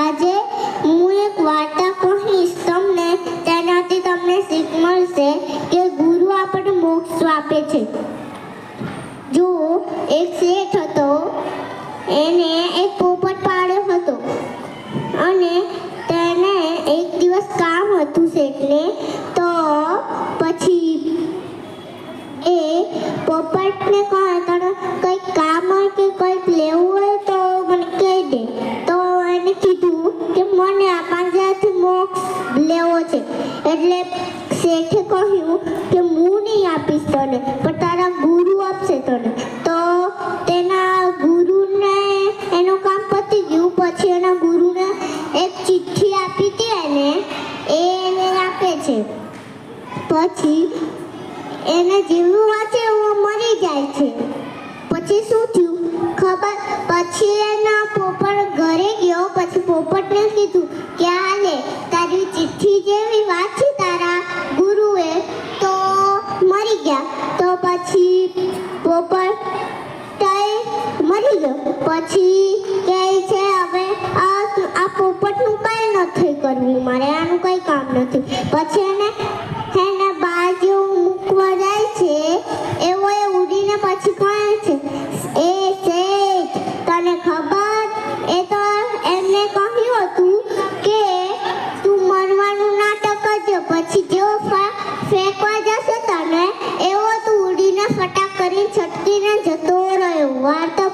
આજે હું એક વાર્તા કહીશ તમને, તેનાથી તમને શીખ મળશે કે ગુરુ આપણને મોક્ષ આપે છે. જો એક શેઠ હતો, એને એક પોપટ પાળ્યો હતો અને તેને એક દિવસ કામ હતું શેઠને. તો પછી એ પોપટને કહે તને કંઈક કામ હોય કે કંઈક લેવું હોય તો મને કહી દે. તો એને કીધું કે મને આ પાંજરાથી મોક્ષ લેવો છે. એટલે શેઠે કહ્યું કે હું નહીં આપીશ તને, પણ તારા ગુરુ આપશે તને. તો તેના ગુરુને એનું કામ પતી ગયું. પછી એના ગુરુને એક ચિઠ્ઠી આપી હતી એને આપે છે. પછી એને જેવું વાંચે એવું મરી જાય છે. પછી શું થયું ખબર? પછી એના પોપટ ઘરે ગયો. પછી પોપટને કીધું કે હાલે તારી ચિઠ્ઠી જેવી વાંચી તારા ગુરુએ તો મરી ગયા. તો પછી પોપટ મરી ગયો. પછી કહે છે હવે આ પોપટનું કંઈ નથી કરવું મારે, આનું કંઈ કામ નથી. પછી એને બાજુ મૂકવા જાય છે. એવો એ ઉડીને પછી કહે છે એ શેઠ તને ખબર? એ તો એમને કહ્યું હતું કે તું મરવાનું નાટક કરજો, પછી જેવો ફેંકવા જશે તને એવો તું ઉડીને ફટાક કરીને છટકીને જતો રહ્યો. વાર્તા